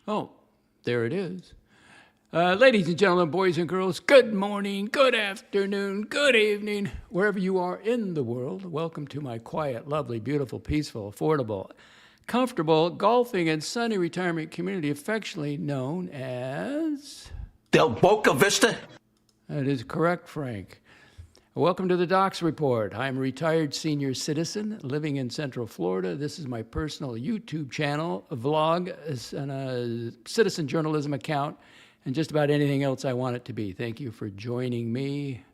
Oh, there it is. Ladies and gentlemen, boys and girls, good morning, good afternoon, good evening, wherever you are in the world. Welcome to my quiet, lovely, beautiful, peaceful, affordable, comfortable, golfing, and sunny retirement community, affectionately known as... Del Boca Vista? That is correct, Frank. Welcome to the Docs Report. I'm a retired senior citizen living in Central Florida. This is my personal YouTube channel, a vlog, and a citizen journalism account, and just about anything else I want it to be. Thank you for joining me.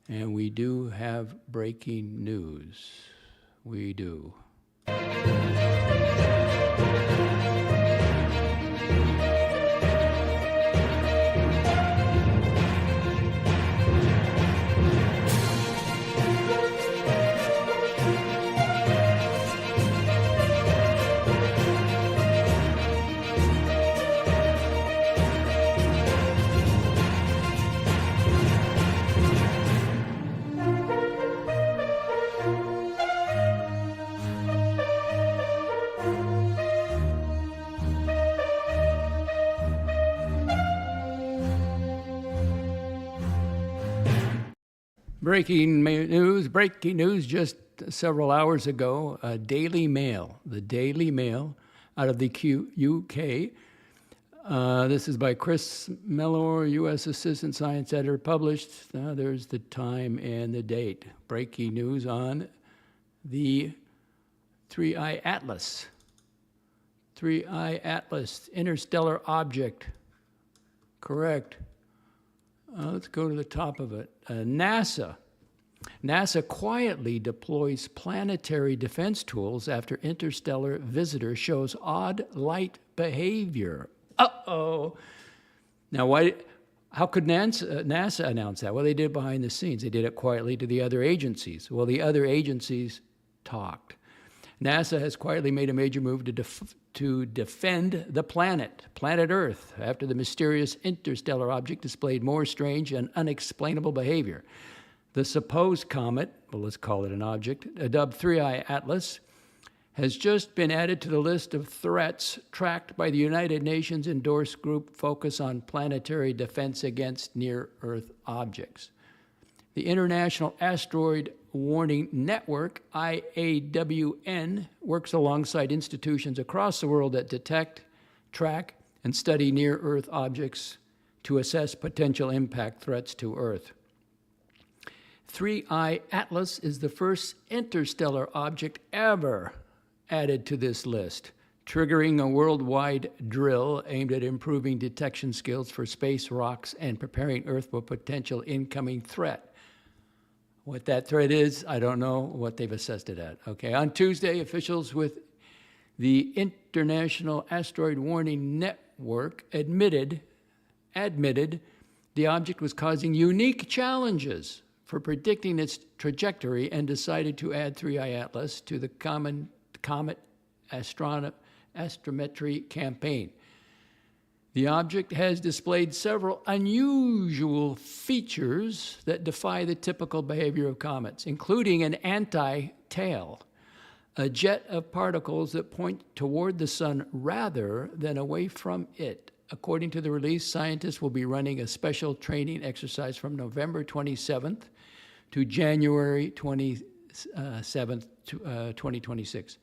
And we do have breaking news. We do. Breaking news just several hours ago, the Daily Mail out of the UK. This is by Chris Mellor, U.S. Assistant Science Editor, published. There's the time and the date. Breaking news on the 3I Atlas. 3I Atlas, interstellar object. Correct. Let's go to the top of it. NASA quietly deploys planetary defense tools after interstellar visitor shows odd light behavior. Uh-oh. Now, how could NASA announce that? Well, they did it behind the scenes. They did it quietly to the other agencies. Well, the other agencies talked. NASA has quietly made a major move to defend the planet Earth, after the mysterious interstellar object displayed more strange and unexplainable behavior. The supposed comet, well, let's call it an object, dubbed 3I Atlas, has just been added to the list of threats tracked by the United Nations endorsed group Focus on Planetary Defense Against Near-Earth Objects. The International Asteroid Warning Network, IAWN, works alongside institutions across the world that detect, track, and study near-Earth objects to assess potential impact threats to Earth. 3I Atlas is the first interstellar object ever added to this list, triggering a worldwide drill aimed at improving detection skills for space rocks and preparing Earth for potential incoming threat. What that threat is, I don't know what they've assessed it at. Okay, on Tuesday, officials with the International Asteroid Warning Network admitted the object was causing unique challenges for predicting its trajectory and decided to add 3I Atlas to the Comet Astrometry campaign. The object has displayed several unusual features that defy the typical behavior of comets, including an anti-tail, a jet of particles that point toward the sun rather than away from it. According to the release, scientists will be running a special training exercise from November 27th to January 27th, 2026.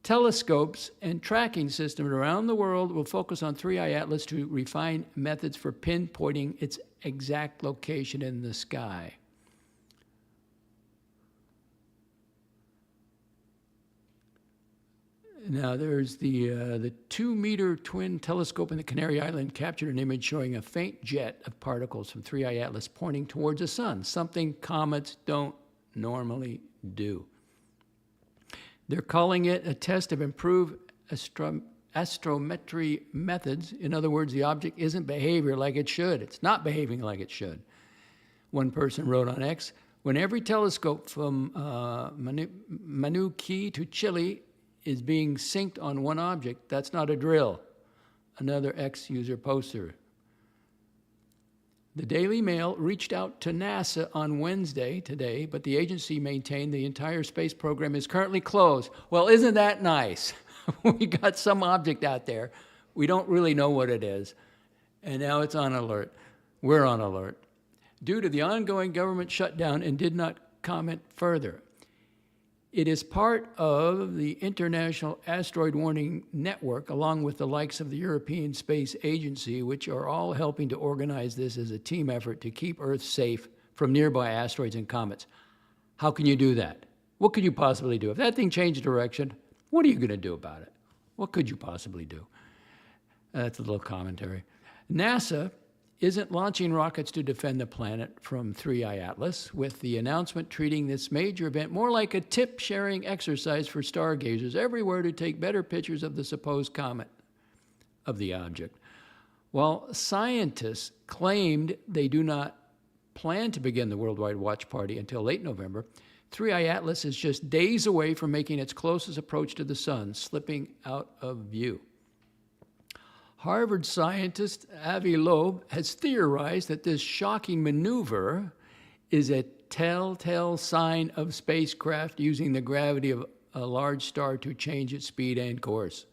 Telescopes and tracking systems around the world will focus on 3I Atlas to refine methods for pinpointing its exact location in the sky. Now, there's the 2-meter twin telescope in the Canary Island captured an image showing a faint jet of particles from 3I Atlas pointing towards the sun, something comets don't normally do. They're calling it a test of improved astrometry methods. In other words, the object isn't behaving like it should. It's not behaving like it should. One person wrote on X, when every telescope from Manuki to Chile is being synced on one object, that's not a drill. Another X user poster. The Daily Mail reached out to NASA on Wednesday, today, but the agency maintained the entire space program is currently closed. Well, isn't that nice? We got some object out there. We don't really know what it is. And now it's on alert. We're on alert. Due to the ongoing government shutdown and did not comment further. It is part of the International Asteroid Warning Network, along with the likes of the European Space Agency, which are all helping to organize this as a team effort to keep Earth safe from nearby asteroids and comets. How can you do that? What could you possibly do? If that thing changed direction, what are you going to do about it? What could you possibly do? That's a little commentary. NASA isn't launching rockets to defend the planet from 3I Atlas, with the announcement treating this major event more like a tip-sharing exercise for stargazers everywhere to take better pictures of the supposed comet of the object. While scientists claimed they do not plan to begin the worldwide watch party until late November, 3I Atlas is just days away from making its closest approach to the sun, slipping out of view. Harvard scientist Avi Loeb has theorized that this shocking maneuver is a telltale sign of spacecraft using the gravity of a large star to change its speed and course.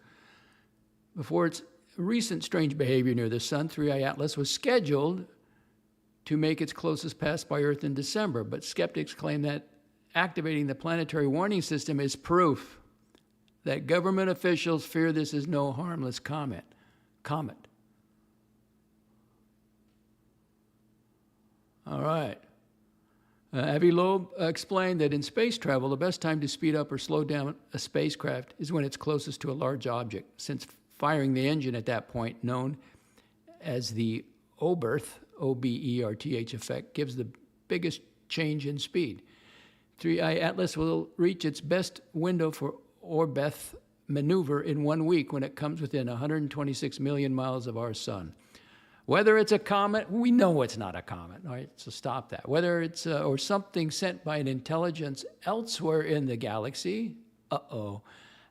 Before its recent strange behavior near the sun, 3I Atlas was scheduled to make its closest pass by Earth in December, but skeptics claim that activating the planetary warning system is proof that government officials fear this is no harmless comet. All right. Avi Loeb explained that in space travel, the best time to speed up or slow down a spacecraft is when it's closest to a large object, since firing the engine at that point, known as the Oberth, O-B-E-R-T-H effect, gives the biggest change in speed. 3I Atlas will reach its best window for Oberth maneuver in 1 week when it comes within 126 million miles of our sun. Whether it's a comet, we know it's not a comet, all right, so stop that. Whether it's or something sent by an intelligence elsewhere in the galaxy,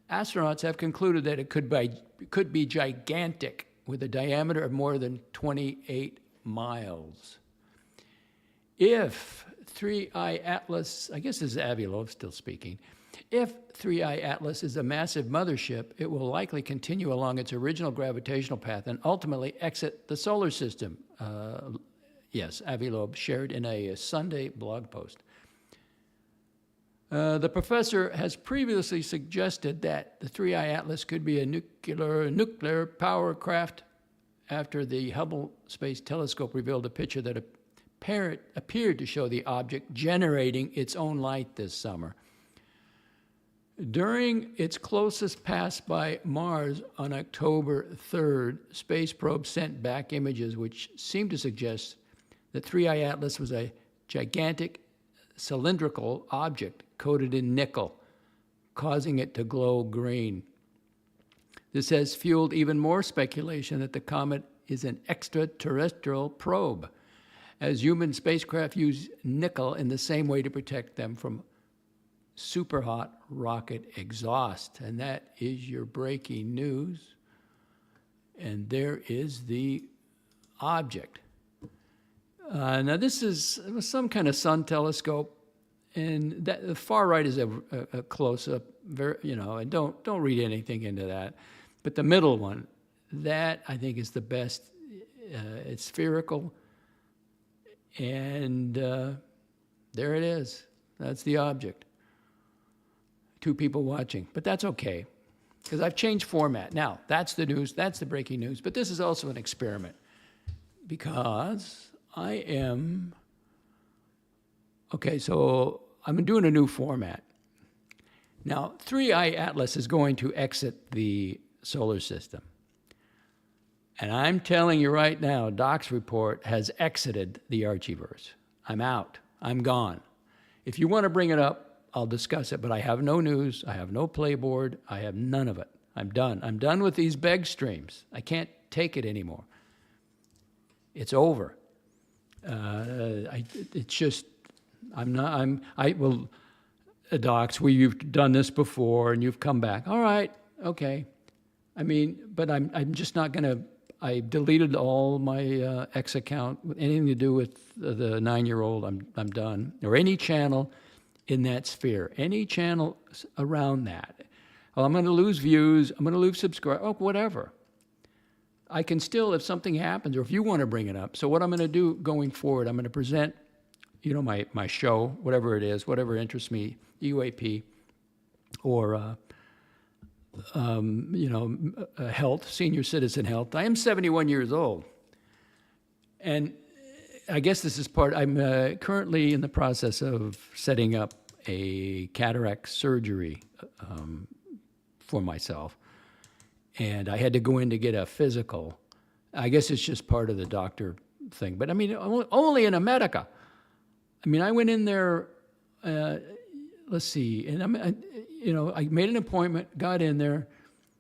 astronauts have concluded that it could be gigantic with a diameter of more than 28 miles. If 3I Atlas, I guess this is Avi Loeb still speaking, if 3I Atlas is a massive mothership, it will likely continue along its original gravitational path and ultimately exit the solar system. Yes, Avi Loeb shared in a Sunday blog post. The professor has previously suggested that the 3I Atlas could be a nuclear power craft after the Hubble Space Telescope revealed a picture that appeared to show the object generating its own light this summer. During its closest pass by Mars on October 3rd, space probes sent back images which seemed to suggest that 3I Atlas was a gigantic cylindrical object coated in nickel, causing it to glow green. This has fueled even more speculation that the comet is an extraterrestrial probe, as human spacecraft use nickel in the same way to protect them from super hot rocket exhaust. And that is your breaking news. And there is the object. Now this is some kind of sun telescope, and that, the far right is a close-up, and don't read anything into that. But the middle one, that I think is the best. It's spherical, and there it is. That's the object. 2 people watching, but that's okay, because I've changed format. Now, that's the news, that's the breaking news, but this is also an experiment, because I am, okay, so I'm doing a new format. Now, 3I Atlas is going to exit the solar system. And I'm telling you right now, Doc's report has exited the Archieverse. I'm out, I'm gone. If you want to bring it up, I'll discuss it, but I have no news, I have no playboard, I have none of it. I'm done. I'm done with these beg streams. I can't take it anymore. It's over. It's just, Docs, you've done this before and you've come back. All right, okay. I mean, but I'm just not gonna, I deleted all my X account, anything to do with the 9-year-old, I'm done. Or any channel in that sphere, any channel around that. Well, I'm going to lose views, I'm going to lose subscribers, whatever. I can still, if something happens or if you want to bring it up. So what I'm going to do going forward, I'm going to present, my show, whatever it is, whatever interests me, UAP or, health, senior citizen health. I am 71 years old. And I guess this is I'm currently in the process of setting up a cataract surgery for myself. And I had to go in to get a physical. I guess it's just part of the doctor thing. But I mean, only in America. I mean, I went in there, let's see, and I made an appointment, got in there,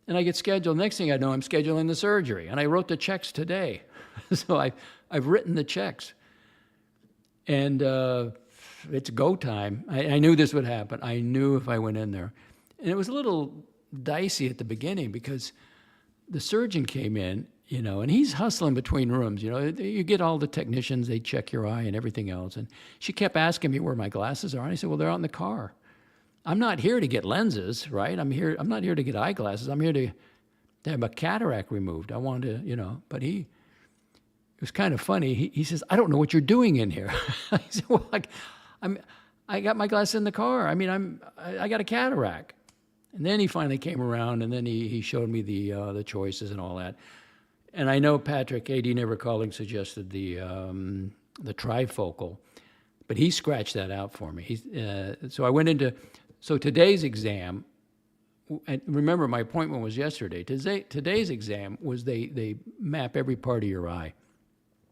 and I get scheduled. Next thing I know, I'm scheduling the surgery. And I wrote the checks today. So I've written the checks. And it's go time. I knew this would happen. I knew if I went in there. And it was a little dicey at the beginning because the surgeon came in, and he's hustling between rooms. You get all the technicians, they check your eye and everything else. And she kept asking me where my glasses are. And I said, well, they're out in the car. I'm not here to get lenses, right? I'm not here to get eyeglasses. I'm here to have a cataract removed. I wanted to, but it was kind of funny. He says, I don't know what you're doing in here. I said, well, I got my glasses in the car. I mean, I got a cataract. And then he finally came around, and then he showed me the choices and all that. And I know Patrick, AD Never Calling, suggested the trifocal, but he scratched that out for me. So I went into today's exam. And remember, my appointment was yesterday. Today's exam was they map every part of your eye.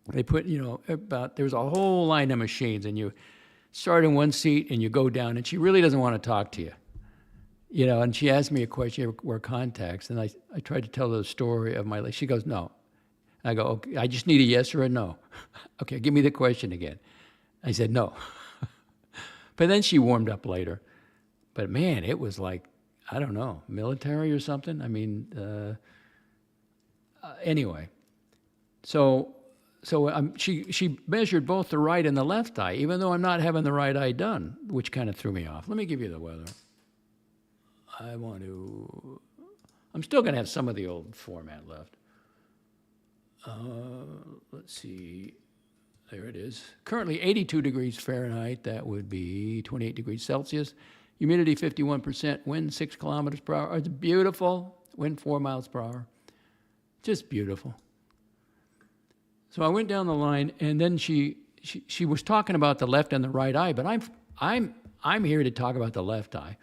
They put there's a whole line of machines, and you start in one seat and you go down, and she really doesn't want to talk to you. And she asked me a question, you wear contacts, and I tried to tell her the story of my life. She goes, no. I go, okay, I just need a yes or a no. Okay, give me the question again. I said, no. But then she warmed up later. But man, it was like, I don't know, military or something. I mean, anyway. So she measured both the right and the left eye, even though I'm not having the right eye done, which kind of threw me off. Let me give you the weather. I'm still going to have some of the old format left. Let's see. There it is. Currently 82 degrees Fahrenheit. That would be 28 degrees Celsius. Humidity 51%. Wind 6 kilometers per hour. It's beautiful. Wind 4 miles per hour. Just beautiful. So I went down the line, and then she was talking about the left and the right eye, but I'm here to talk about the left eye.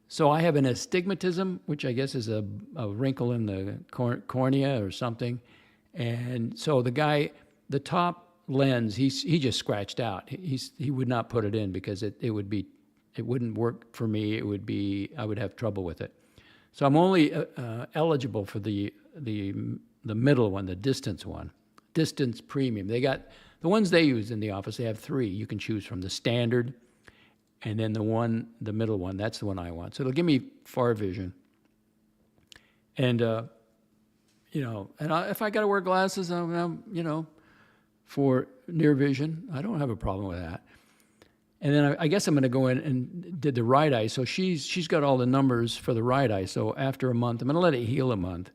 So I have an astigmatism, which I guess is a wrinkle in the cornea or something. And so the top lens, he just scratched out. He would not put it in because it wouldn't work for me. I would have trouble with it. So I'm only eligible for the middle one, the distance one, distance premium. They got the ones they use in the office. They have 3 you can choose from: the standard, and then the middle one. That's the one I want. So it'll give me far vision. And if I got to wear glasses, for near vision, I don't have a problem with that. And then I guess I'm going to go in and did the right eye. So she's got all the numbers for the right eye. So after a month, I'm going to let it heal a month.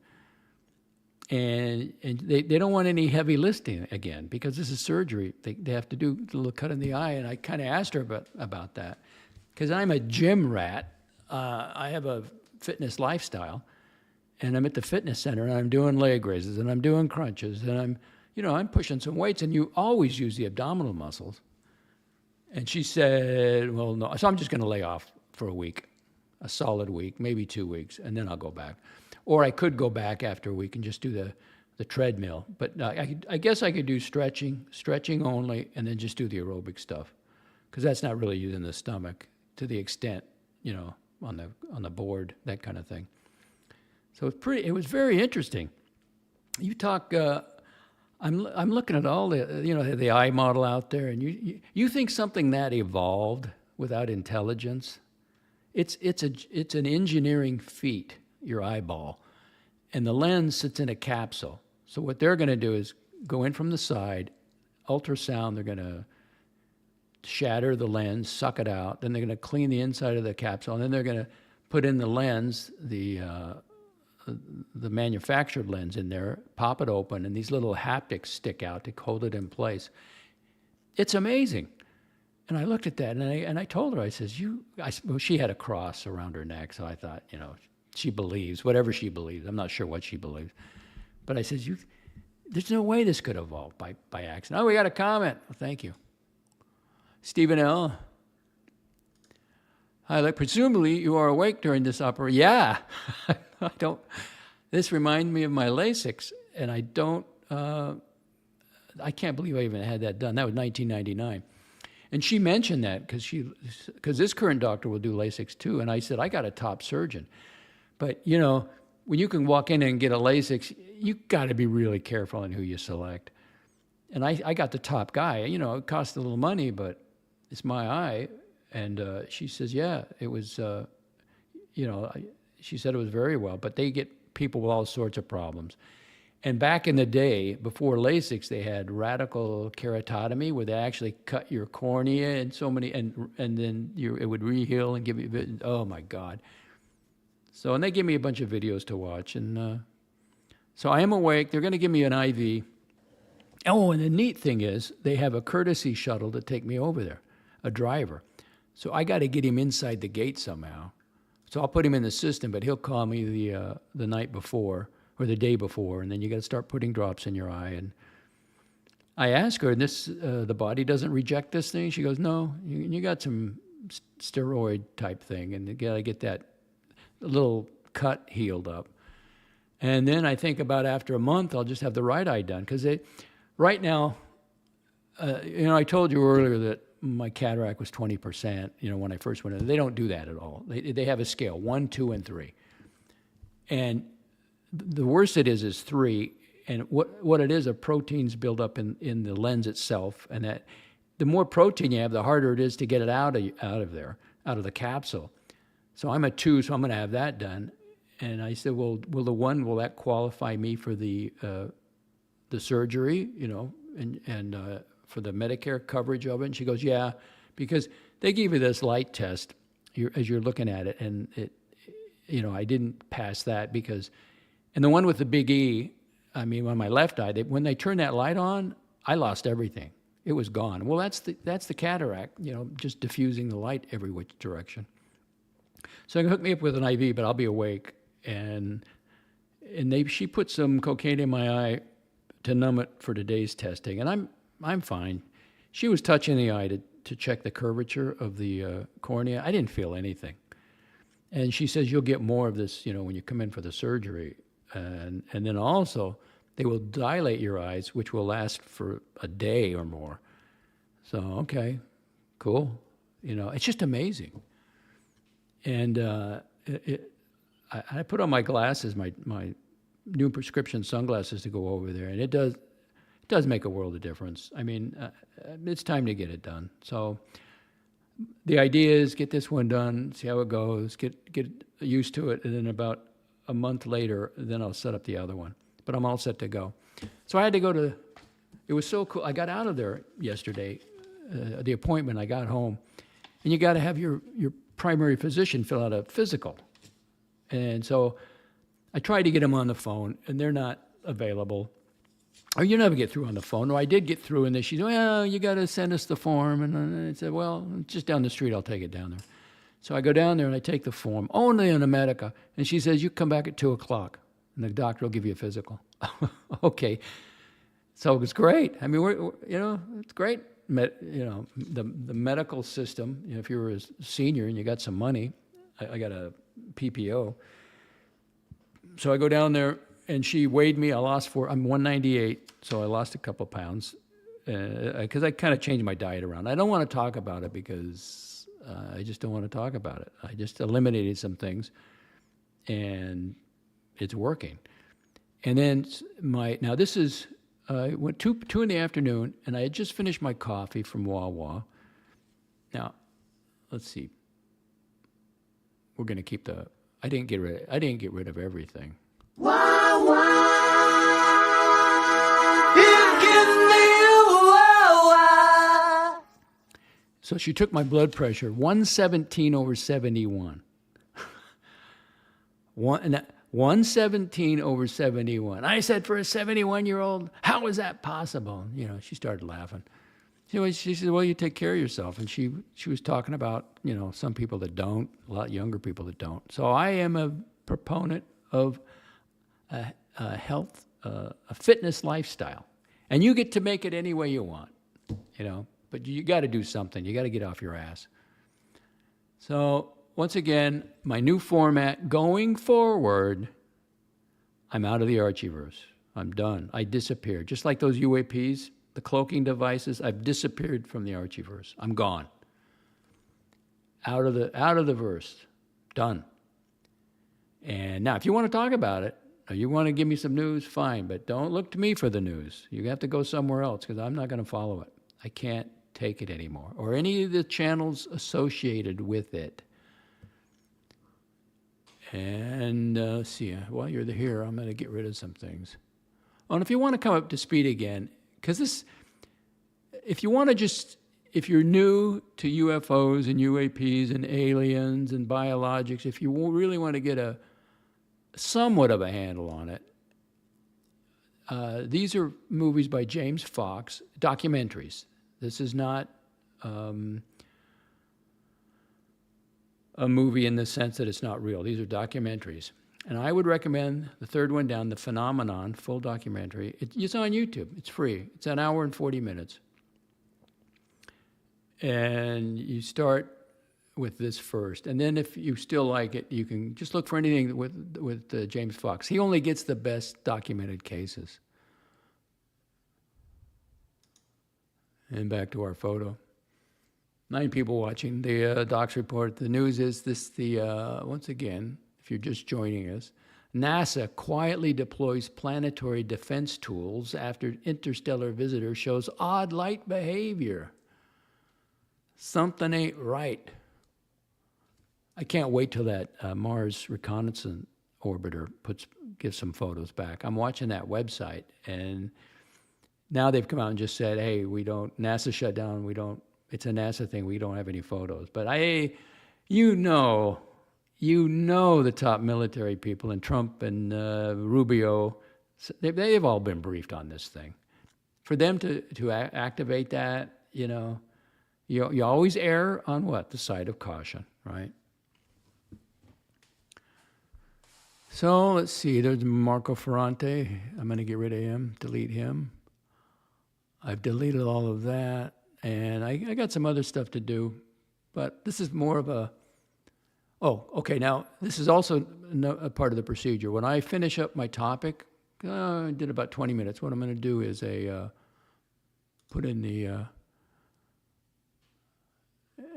And they don't want any heavy lifting again because this is surgery. They have to do a little cut in the eye. And I kind of asked her about that because I'm a gym rat. I have a fitness lifestyle. And I'm at the fitness center, and I'm doing leg raises, and I'm doing crunches, and I'm pushing some weights, and you always use the abdominal muscles. And she said, well, no. So I'm just going to lay off for a week, a solid week, maybe 2 weeks, and then I'll go back. Or I could go back after a week and just do the treadmill. But I guess I could do stretching only, and then just do the aerobic stuff, because that's not really using the stomach to the extent, on the board, that kind of thing. So it was very interesting. You talk, I'm looking at all the eye model out there, and you think something that evolved without intelligence? It's an engineering feat, your eyeball, and the lens sits in a capsule. So what they're going to do is go in from the side, ultrasound. They're going to shatter the lens, suck it out. Then they're going to clean the inside of the capsule, and then they're going to put in the lens, the the manufactured lens in there, pop it open, and these little haptics stick out to hold it in place. It's amazing. And I looked at that, and I told her, I says, well, she had a cross around her neck, so I thought, she believes, whatever she believes. I'm not sure what she believes. But I says, there's no way this could evolve by accident. Oh, we got a comment. Well, thank you. Stephen L. Hi, presumably you are awake during this operation. Yeah. I don't. This reminds me of my LASIX, and I don't, I can't believe I even had that done. That was 1999. And she mentioned that because this current doctor will do LASIX too. And I said, I got a top surgeon. But, when you can walk in and get a LASIX, you got to be really careful on who you select. And I got the top guy. It cost a little money, but it's my eye. And she says, yeah, it was, she said it was very well. But they get people with all sorts of problems. And back in the day, before LASIX, they had radical keratotomy, where they actually cut your cornea and so many, and then it would reheal and give you, oh my God. So, and they give me a bunch of videos to watch. And so I am awake. They're going to give me an IV. Oh, and the neat thing is, they have a courtesy shuttle to take me over there, a driver. So I got to get him inside the gate somehow. So I'll put him in the system, but he'll call me the night before, or the day before, and then you got to start putting drops in your eye. And I ask her, the body doesn't reject this thing? She goes, no, you got some steroid type thing, and you got to get that little cut healed up. And then I think about after a month, I'll just have the right eye done. Because right now, I told you earlier that my cataract was 20%, when I first went in. They don't do that at all. They have a scale, 1, 2, and 3. And the worst it is 3, and what it is, proteins build up in the lens itself, and that the more protein you have, the harder it is to get it out of there, out of the capsule. So I'm a 2, so I'm going to have that done. And I said, well, will that qualify me for the surgery, and for the Medicare coverage of it? And she goes, yeah, because they give you this light test as you're looking at it, and I didn't pass that because. And the one with the big E, on my left eye, when they turned that light on, I lost everything. It was gone. Well, that's the cataract, just diffusing the light every which direction. So they hooked me up with an IV, but I'll be awake. And she put some cocaine in my eye to numb it for today's testing, and I'm fine. She was touching the eye to check the curvature of the cornea. I didn't feel anything. And she says, you'll get more of this, when you come in for the surgery. And then also, they will dilate your eyes, which will last for a day or more. So, okay, cool. It's just amazing. And I put on my glasses, my new prescription sunglasses to go over there, and it does make a world of difference. It's time to get it done. So the idea is get this one done, see how it goes, get used to it, and then about a month later, then I'll set up the other one. But I'm all set to go. So I had to it was so cool. I got out of there yesterday, the appointment, I got home, and you got to have your primary physician fill out a physical. And so I tried to get them on the phone, and they're not available. Or you never get through on the phone. Or I did get through, and she said, well, you got to send us the form. And I said, well, just down the street, I'll take it down there. So I go down there, and I take the form, only in America. And she says, you come back at 2 o'clock, and the doctor will give you a physical. Okay. So it was great. It's great. The medical system, if you're a senior and you got some money, I got a PPO. So I go down there, and she weighed me. I'm 198, so I lost a couple pounds because I kind of changed my diet around. I don't want to talk about it because I just don't want to talk about it. I just eliminated some things, and it's working. And then now this is went 2 in the afternoon, and I had just finished my coffee from Wawa. Now, let's see. We're going to keep I didn't get rid of everything. Wawa, you give me a Wawa. So she took my blood pressure, 117/71. 117 over 71. I said, for a 71-year-old, how is that possible? You know, she started laughing. She said, well, you take care of yourself. And she was talking about, you know, some people that don't, a lot younger people that don't. So I am a proponent of a health, a fitness lifestyle. And you get to make it any way you want, you know. But you got to do something. You got to get off your ass. So once again, my new format going forward, I'm out of the Archieverse. I'm done. I disappeared. Just like those UAPs, the cloaking devices, I've disappeared from the Archieverse. I'm gone. Out of the verse. Done. And now, if you want to talk about it, or you want to give me some news, fine. But don't look to me for the news. You have to go somewhere else because I'm not going to follow it. I can't take it anymore. Or any of the channels associated with it. And let's see, while you're here, I'm going to get rid of some things. Oh, and if you want to come up to speed again, because this, if you want to just, if you're new to UFOs and UAPs and aliens and biologics, if you really want to get a somewhat of a handle on it, these are movies by James Fox, documentaries. This is not a movie in the sense that it's not real. These are documentaries. And I would recommend the third one down, The Phenomenon, full documentary. It's on YouTube. It's free. It's an hour and 40 minutes. And you start with this first. And then if you still like it, you can just look for anything with James Fox. He only gets the best documented cases. And back to our photo. 9 people watching the Doc's report. The news is this, once again, if you're just joining us, NASA quietly deploys planetary defense tools after interstellar visitor shows odd light behavior. Something ain't right. I can't wait till that Mars Reconnaissance Orbiter gives some photos back. I'm watching that website, and now they've come out and just said, hey, NASA shut down, it's a NASA thing, we don't have any photos. But you know the top military people, and Trump and Rubio, they've all been briefed on this thing. For them to activate that, you know, you always err on what? The side of caution, right? So let's see, there's Marco Ferrante. I'm going to get rid of him, delete him. I've deleted all of that, and I got some other stuff to do, but this is more of a, oh, okay, now this is also a part of the procedure. When I finish up my topic, I did about 20 minutes. What I'm going to do is put in the,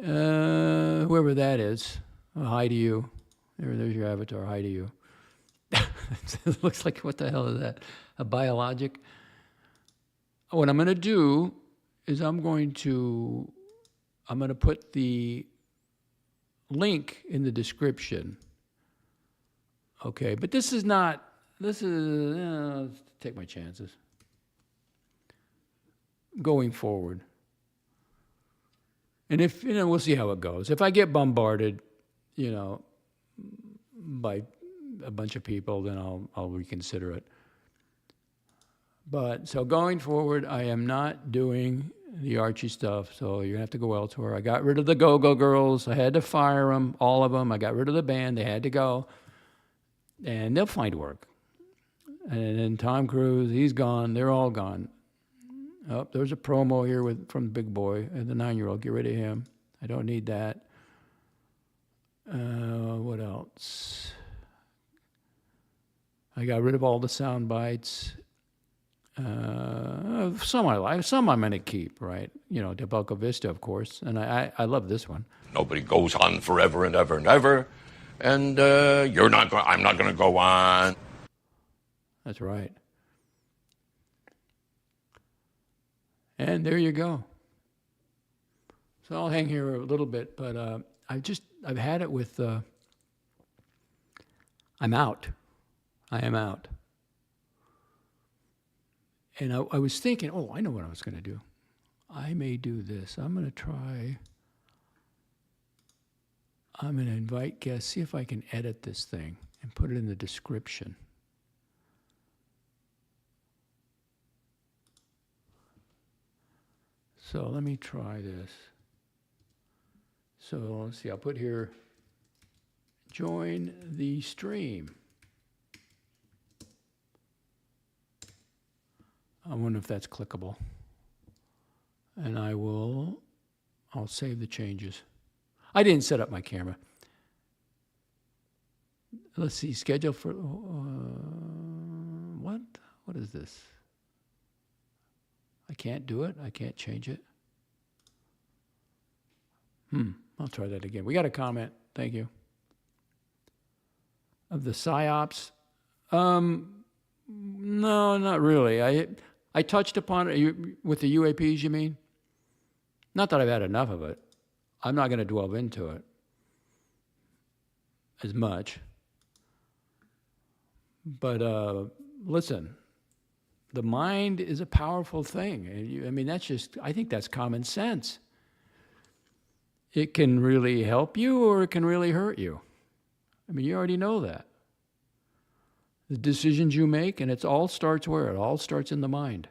whoever that is, hi to you. There's your avatar, hi to you. It looks like, what the hell is that? A biologic? What I'm going to do is I'm going to put the link in the description. Okay, but this is, take my chances. Going forward. And if, we'll see how it goes. If I get bombarded, by a bunch of people, then I'll reconsider it. But so going forward, I am not doing the Archie stuff, so you're going to have to go elsewhere. I got rid of the Go-Go Girls. I had to fire them, all of them. I got rid of the band. They had to go. And they'll find work. And then Tom Cruise, he's gone. They're all gone. Oh, there's a promo here from Big Boy, the 9-year-old. Get rid of him. I don't need that. What else? I got rid of all the sound bites. Some I like, some I'm going to keep, right? De Boca Vista, of course, and I love this one. Nobody goes on forever and ever and ever, and I'm not going to go on. That's right. And there you go. So I'll hang here a little bit, but I've had it with, I'm out. I am out. And I was thinking, I know what I was going to do. I may do this. I'm going to invite guests, see if I can edit this thing and put it in the description. So let me try this. So let's see, I'll put here, join the stream. I wonder if that's clickable. And I'll save the changes. I didn't set up my camera. Let's see, schedule for, what? What is this? I can't do it? I can't change it? I'll try that again. We got a comment. Thank you. Of the PSYOPs? No, not really. I touched upon it with the UAPs, you mean? Not that I've had enough of it. I'm not going to delve into it as much. But listen, the mind is a powerful thing. I mean, I think that's common sense. It can really help you or it can really hurt you. I mean, you already know that. The decisions you make, and it all starts where? It all starts in the mind.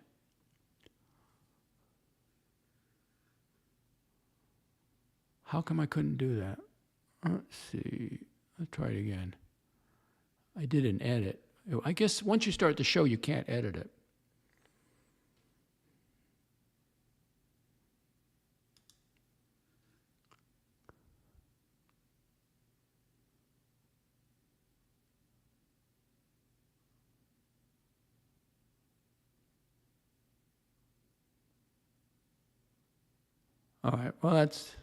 How come I couldn't do that? Let's see. I'll try it again. I did an edit. I guess once you start the show, you can't edit it. All right, well, it's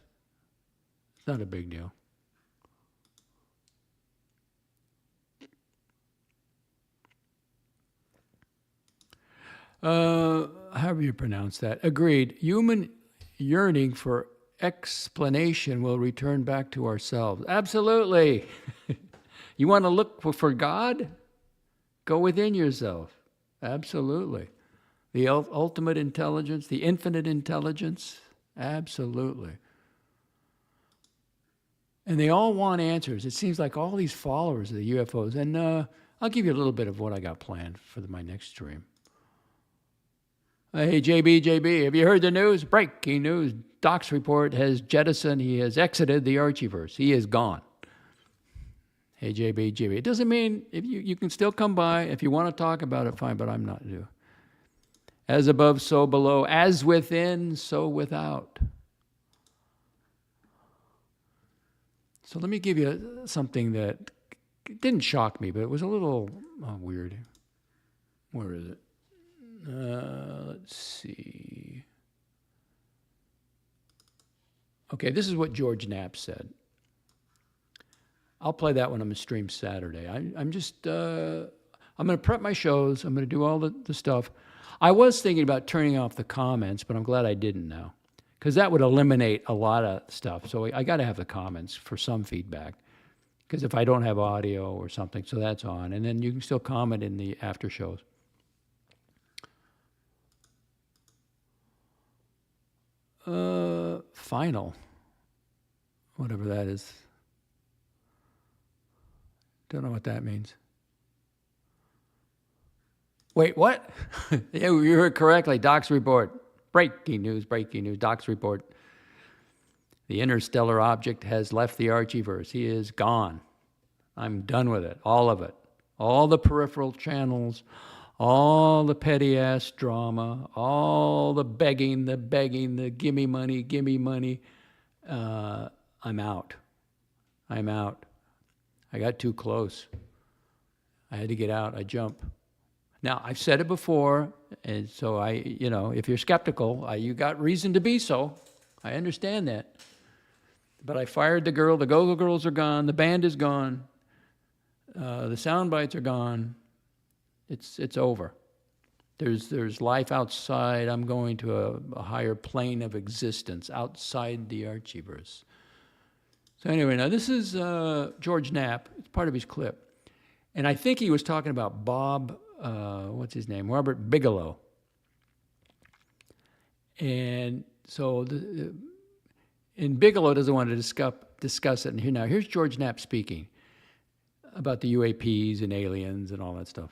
not a big deal. However you pronounce that. Agreed. Human yearning for explanation will return back to ourselves. Absolutely. You want to look for God? Go within yourself. Absolutely. The ultimate intelligence, the infinite intelligence. Absolutely. And they all want answers. It seems like all these followers of the UFOs. And I'll give you a little bit of what I got planned for my next stream. Hey, JB, have you heard the news? Breaking news. Doc's report has jettisoned, he has exited the Archieverse. He is gone. Hey, JB. It doesn't mean if you can still come by. If you want to talk about it, fine, but I'm not due. As above, so below. As within, so without. So let me give you something that didn't shock me, but it was a little weird. Where is it? Let's see. Okay, this is what George Knapp said. I'll play that when I'm going to stream Saturday. I'm going to prep my shows. I'm going to do all the stuff. I was thinking about turning off the comments, but I'm glad I didn't now, because that would eliminate a lot of stuff. So I got to have the comments for some feedback, because if I don't have audio or something, so that's on. And then you can still comment in the after shows. Final, whatever that is. Don't know what that means. Wait, what? Yeah, you heard correctly. Doc's report. Breaking news, Doc's report. The interstellar object has left the Archieverse. He is gone. I'm done with it, all of it. All the peripheral channels, all the petty-ass drama, all the begging, the gimme money. I'm out. I got too close. I had to get out. I jump. Now, I've said it before, and so if you're skeptical, you got reason to be so. I understand that. But I fired the girl. The Go-Go Girls are gone. The band is gone. The sound bites are gone. It's over. There's life outside. I'm going to a higher plane of existence outside the Archieverse. So anyway, now this is George Knapp. It's part of his clip. And I think he was talking about Bob, what's his name? Robert Bigelow. And so, and Bigelow doesn't want to discuss it. And here's George Knapp speaking. about the UAPs and aliens and all that stuff.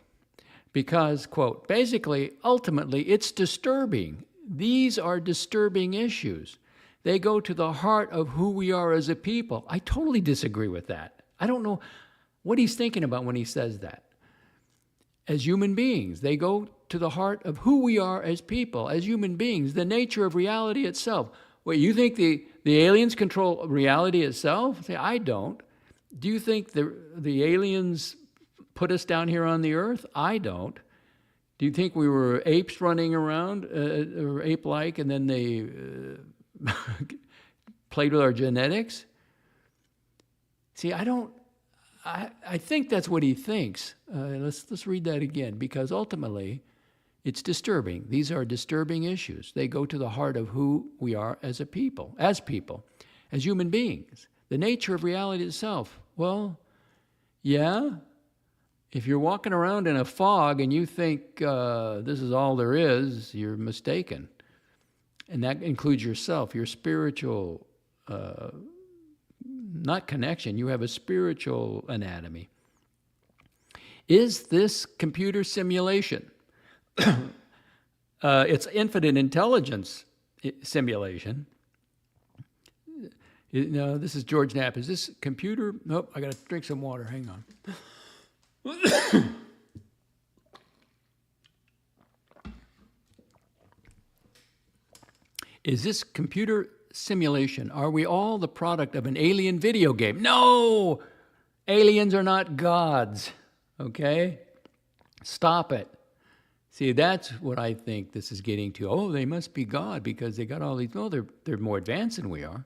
Because, quote, basically, ultimately, it's disturbing. These are disturbing issues. They go to the heart of who we are as a people. I totally disagree with that. I don't know what he's thinking about when he says that. As human beings, they go to the heart of who we are as people, as human beings, the nature of reality itself. Wait, you think the aliens control reality itself? Say, I don't. Do you think the aliens put us down here on the earth? I don't. Do you think we were apes running around, or ape-like, and then they played with our genetics? See, I think that's what he thinks. Let's read that again, because ultimately, it's disturbing. These are disturbing issues. They go to the heart of who we are as people, as human beings. The nature of reality itself. Well, yeah, if you're walking around in a fog and you think this is all there is, you're mistaken. And that includes yourself, your spiritual, not connection, you have a spiritual anatomy. Is this computer simulation? It's infinite intelligence simulation. No, this is George Knapp. Is this computer? Nope, I got to drink some water. Hang on. Is this computer simulation? Are we all the product of an alien video game? No! Aliens are not gods, okay? Stop it. See, that's what I think this is getting to. Oh, they must be God because they got all these. No, they're more advanced than we are.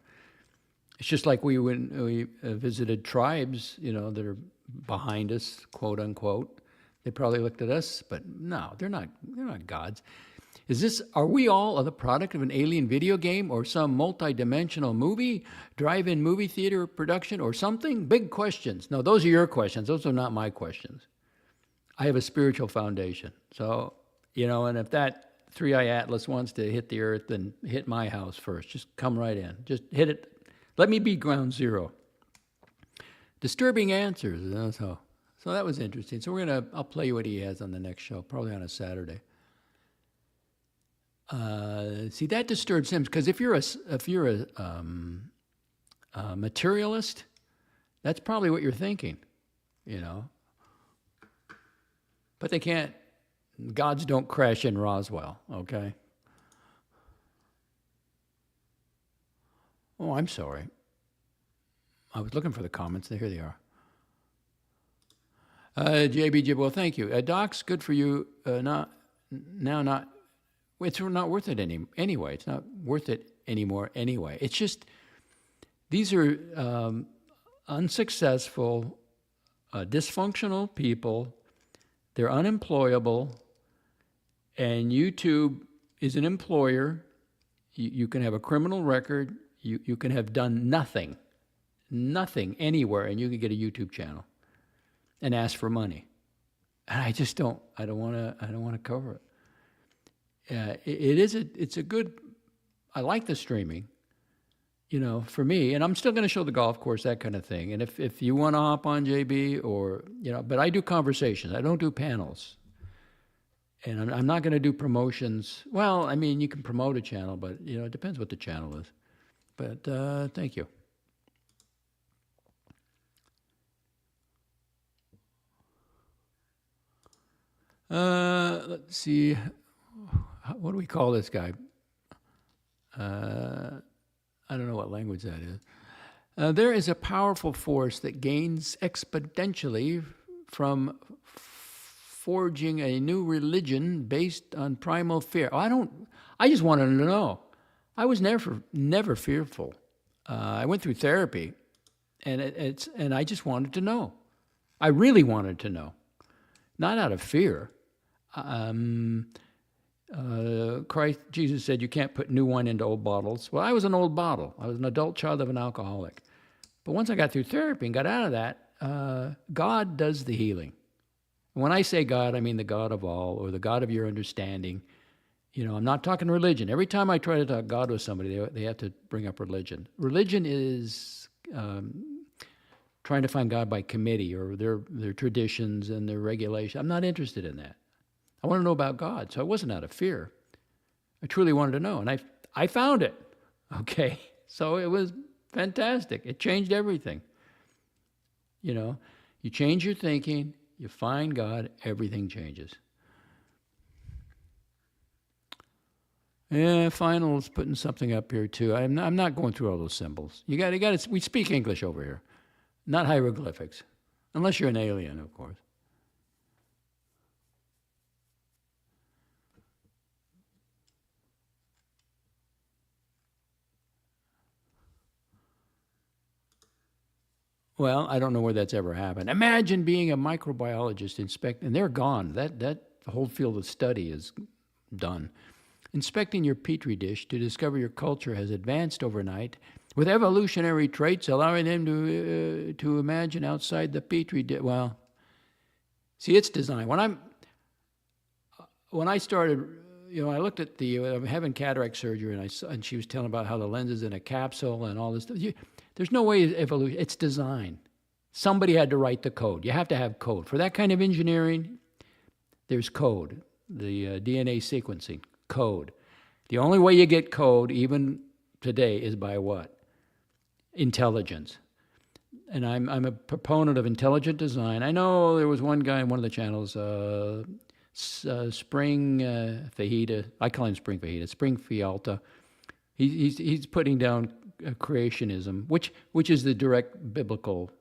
It's just like when we visited tribes, that are behind us, quote unquote. They probably looked at us, but no, they're not gods. Are we all the product of an alien video game or some multi-dimensional movie, drive-in movie theater production or something? Big questions. No, those are your questions. Those are not my questions. I have a spiritual foundation. So, and if that 3-eye atlas wants to hit the earth, then hit my house first. Just come right in. Just hit it. Let me be ground zero. Disturbing answers. So that was interesting. So I'll play you what he has on the next show, probably on a Saturday. See, that disturbs him because if you're a materialist, that's probably what you're thinking, But they can't. Gods don't crash in Roswell, okay? Oh, I'm sorry. I was looking for the comments. Here they are. JB Jib, well, thank you. Doc's good for you. It's not worth it anyway. It's not worth it anymore anyway. It's just, these are unsuccessful, dysfunctional people. They're unemployable. And YouTube is an employer. You can have a criminal record. You can have done nothing anywhere, and you can get a YouTube channel and ask for money. And I just don't want to cover it. It's a good, I like the streaming, for me, and I'm still going to show the golf course, that kind of thing. And if you want to hop on JB or, but I do conversations. I don't do panels. And I'm not going to do promotions. Well, I mean, you can promote a channel, but, it depends what the channel is. But thank you. Let's see. What do we call this guy? I don't know what language that is. There is a powerful force that gains exponentially from forging a new religion based on primal fear. I just wanted to know. I was never fearful. I went through therapy, and I just wanted to know. I really wanted to know, not out of fear. Jesus said you can't put new wine into old bottles. Well, I was an old bottle. I was an adult child of an alcoholic. But once I got through therapy and got out of that, God does the healing. When I say God, I mean the God of all, or the God of your understanding. I'm not talking religion. Every time I try to talk God with somebody, they have to bring up religion. Religion is trying to find God by committee or their traditions and their regulations. I'm not interested in that. I want to know about God. So I wasn't out of fear. I truly wanted to know, and I found it. Okay, so it was fantastic. It changed everything. You know, you change your thinking, you find God, everything changes. Yeah, finals putting something up here too. I'm not going through all those symbols. You got to. We speak English over here, not hieroglyphics, unless you're an alien, of course. Well, I don't know where that's ever happened. Imagine being a microbiologist and they're gone. That whole field of study is done. Inspecting your petri dish to discover your culture has advanced overnight, with evolutionary traits allowing them to imagine outside the petri dish. Well, see, it's design. When I started, I looked at I'm having cataract surgery, and she was telling about how the lens is in a capsule and all this stuff. There's no way evolution. It's design. Somebody had to write the code. You have to have code for that kind of engineering. There's code. The DNA sequencing code. The only way you get code, even today, is by what? Intelligence. And I'm a proponent of intelligent design. I know there was one guy in one of the channels, Spring Fajita. I call him Spring Fajita. Spring Fialta. He's putting down creationism, which is the direct biblical,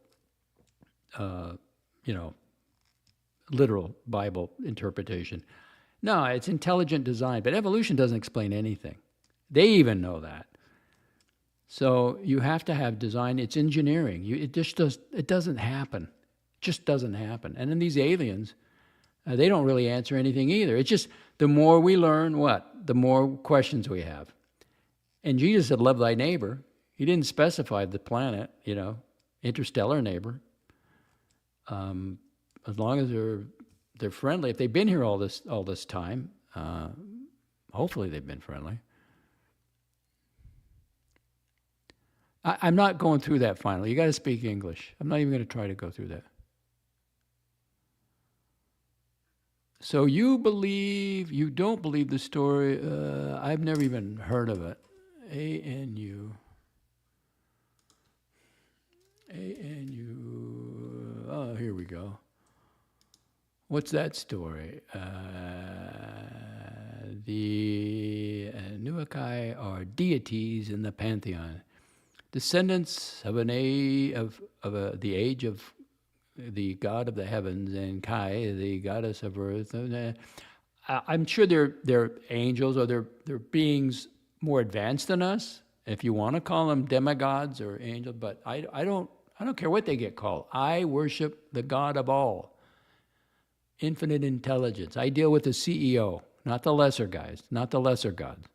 literal Bible interpretation. No, it's intelligent design, but evolution doesn't explain anything. They even know that. So you have to have design. It's engineering. It doesn't happen. It just doesn't happen. And then these aliens, they don't really answer anything either. It's just the more we learn, the more questions we have. And Jesus said, love thy neighbor. He didn't specify the planet, interstellar neighbor. As long as they're friendly. If they've been here all this time, hopefully they've been friendly. I'm not going through that finally. You got to speak English. I'm not even going to try to go through that. So you don't believe the story. I've never even heard of it. ANU. Oh, here we go. What's that story? The Anunnaki are deities in the pantheon, descendants of the age of the god of the heavens, and Kai, the goddess of earth. I'm sure they're angels or they're beings more advanced than us, if you want to call them demigods or angels. But I don't care what they get called. I worship the God of all. Infinite intelligence. I deal with the CEO, not the lesser guys, not the lesser gods.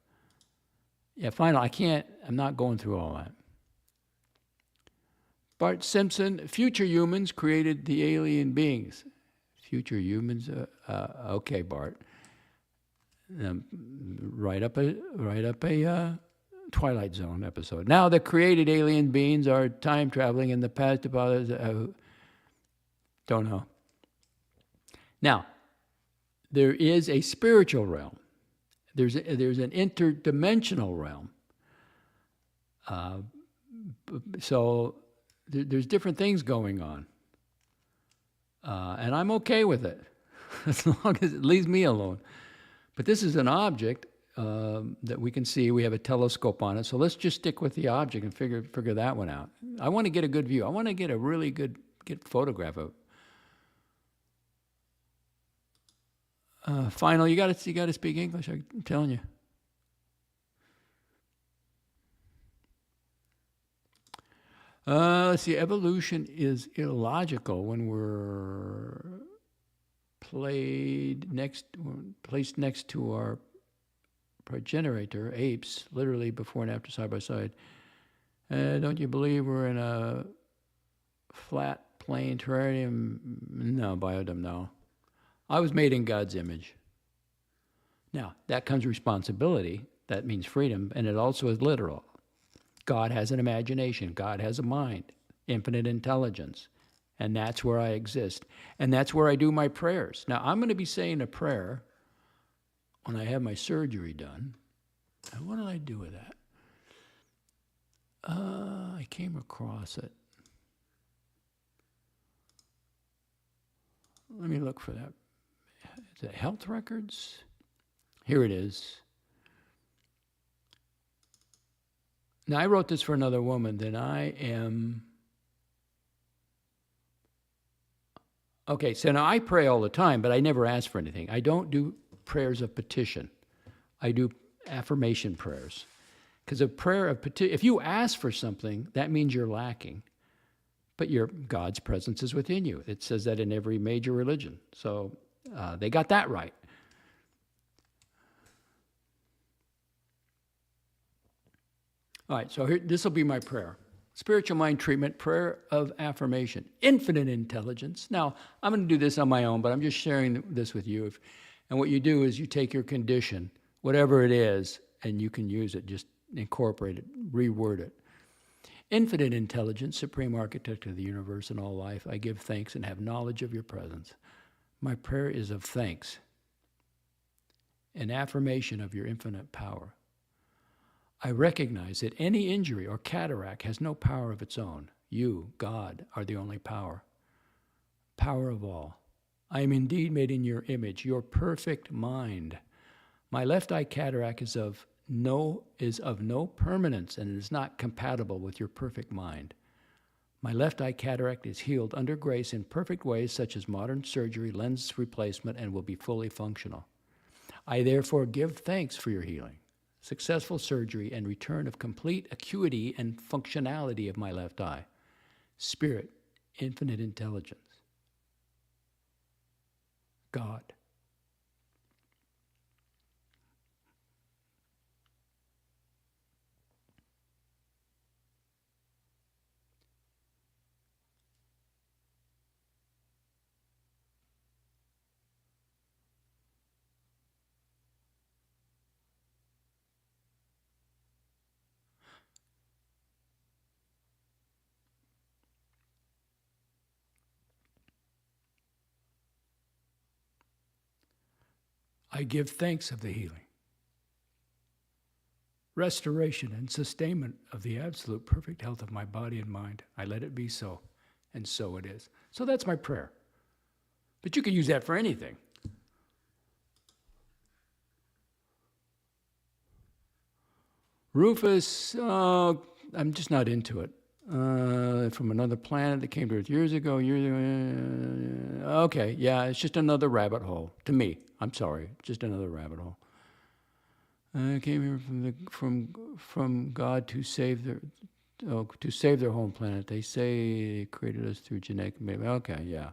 Yeah, fine, I'm not going through all that. Bart Simpson, future humans created the alien beings. Future humans? Okay, Bart. Write up a Twilight Zone episode. Now the created alien beings are time traveling in the past to others. Don't know. Now, there is a spiritual realm. There's an interdimensional realm. So there's different things going on. And I'm okay with it, as long as it leaves me alone. But this is an object that we can see. We have a telescope on it. So let's just stick with the object and figure that one out. I want to get a good view. I want to get a really good photograph of it. Final, you got to speak English. I'm telling you. Let's see. Evolution is illogical when we're placed next to our progenitor, apes, literally before and after, side by side. Don't you believe we're in a flat plane terrarium? No, biodome, no. I was made in God's image. Now, that comes responsibility. That means freedom, and it also is literal. God has an imagination. God has a mind. infinite intelligence. And that's where I exist. And that's where I do my prayers. Now, I'm going to be saying a prayer when I have my surgery done. And what did I do with that? I came across it. Let me look for that. Is it health records? Here it is. Now, I wrote this for another woman that I am... Okay, so now I pray all the time, but I never ask for anything. I don't do prayers of petition. I do affirmation prayers. Because a prayer of petition, if you ask for something, that means you're lacking. But God's presence is within you. It says that in every major religion. So they got that right. All right, so this will be my prayer. Spiritual mind treatment, prayer of affirmation, infinite intelligence. Now, I'm going to do this on my own, but I'm just sharing this with you. And what you do is you take your condition, whatever it is, and you can use it, just incorporate it, reword it. Infinite intelligence, supreme architect of the universe and all life, I give thanks and have knowledge of your presence. My prayer is of thanks, an affirmation of your infinite power. I recognize that any injury or cataract has no power of its own. You, God, are the only power. Power of all. I am indeed made in your image, your perfect mind. My left eye cataract is of no permanence and is not compatible with your perfect mind. My left eye cataract is healed under grace in perfect ways such as modern surgery, lens replacement, and will be fully functional. I therefore give thanks for your healing, successful surgery, and return of complete acuity and functionality of my left eye. Spirit, infinite intelligence. God. I give thanks of the healing, restoration and sustainment of the absolute perfect health of my body and mind. I let it be so, and so it is. So that's my prayer. But you can use that for anything. Rufus, I'm just not into it. From another planet that came to Earth years ago. Okay, yeah, it's just another rabbit hole to me. I'm sorry, just another rabbit hole. I came here from God to save their home planet. They say they created us through genetic. Okay, yeah.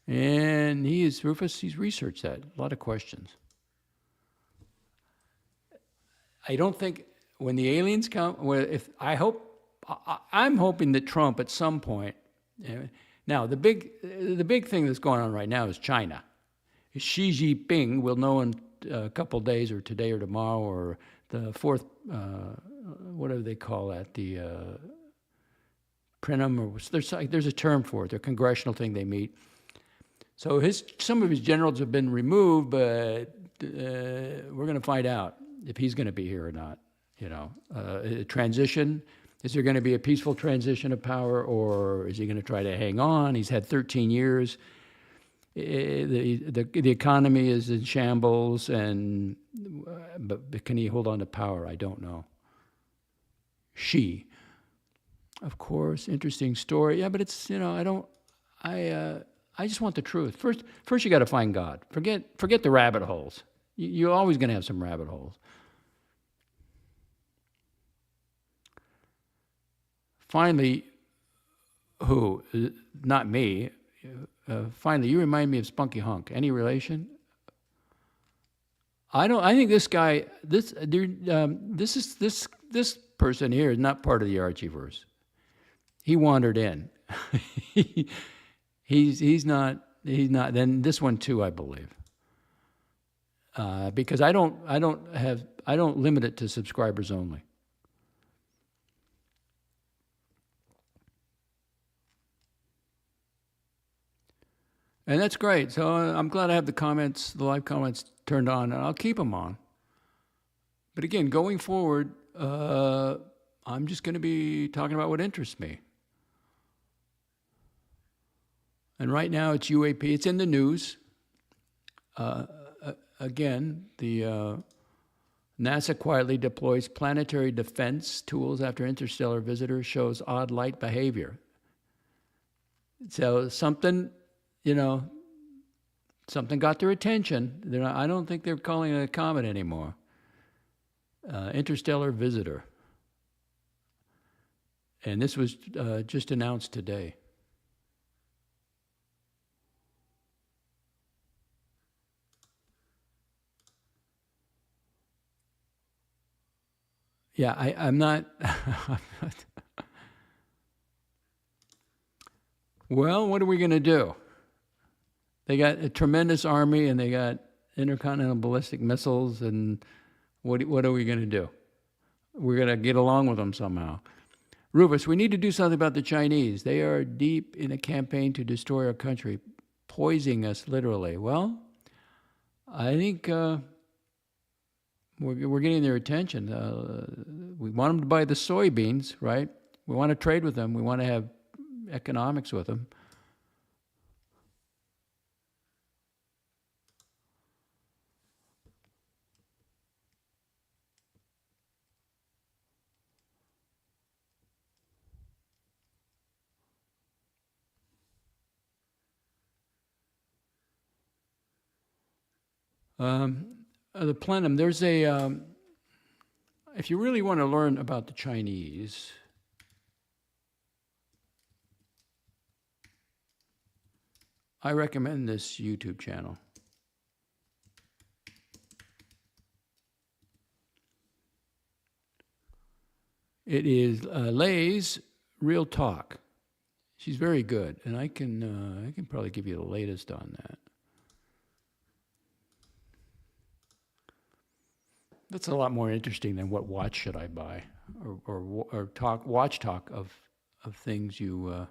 And Rufus, he's researched that. A lot of questions. I don't think when the aliens come, I'm hoping that Trump at some point. Now the big thing that's going on right now is China. Xi Jinping will know in a couple days, or today or tomorrow, or the fourth, whatever they call that, the plenum, or there's a term for it. Their congressional thing they meet. So some of his generals have been removed, but we're going to find out if he's going to be here or not. Transition. Is there going to be a peaceful transition of power, or is he going to try to hang on? He's had 13 years. The economy is in shambles, but can he hold on to power? I don't know. Of course, interesting story. Yeah, but it's I just want the truth. First you got to find God. Forget the rabbit holes. You're always going to have some rabbit holes. Finally, not me. Finally, you remind me of Spunky Hunk. Any relation? I think this guy, this person here is not part of the Archieverse. He wandered in. He's not. Then this one too, I believe. because I don't limit it to subscribers only. And that's great. So I'm glad I have the live comments turned on, and I'll keep them on. But again, going forward, I'm just going to be talking about what interests me. And right now it's UAP. It's in the news. Again, the NASA quietly deploys planetary defense tools after interstellar visitor shows odd light behavior. So something got their attention. I don't think they're calling it a comet anymore. Interstellar visitor. And this was just announced today. Yeah, I'm not. Well, what are we going to do? They got a tremendous army, and they got intercontinental ballistic missiles, and what are we going to do? We're going to get along with them somehow. Rufus, we need to do something about the Chinese. They are deep in a campaign to destroy our country, poisoning us literally. Well, I think we're getting their attention. We want them to buy the soybeans, right? We want to trade with them. We want to have economics with them. The plenum, there's a, if you really want to learn about the Chinese, I recommend this YouTube channel. It is Lay's Real Talk. She's very good, and I can probably give you the latest on that. That's a lot more interesting than what watch should I buy, or watch talk of things you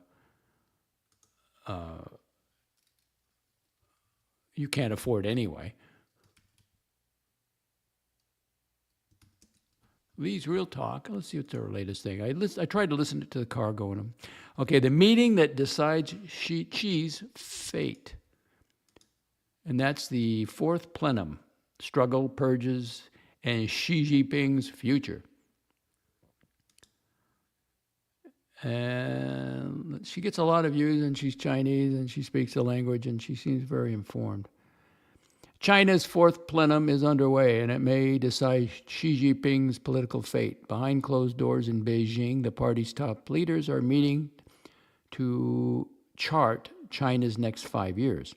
can't afford anyway. Lee's Real Talk. Let's see what's our latest thing. I tried to listen to the car going. Okay, the meeting that decides Xi's fate, and that's the fourth plenum: struggle, purges, and Xi Jinping's future. And she gets a lot of views, and she's Chinese, and she speaks the language, and she seems very informed. China's fourth plenum is underway, and it may decide Xi Jinping's political fate. Behind closed doors in Beijing, the party's top leaders are meeting to chart China's next 5 years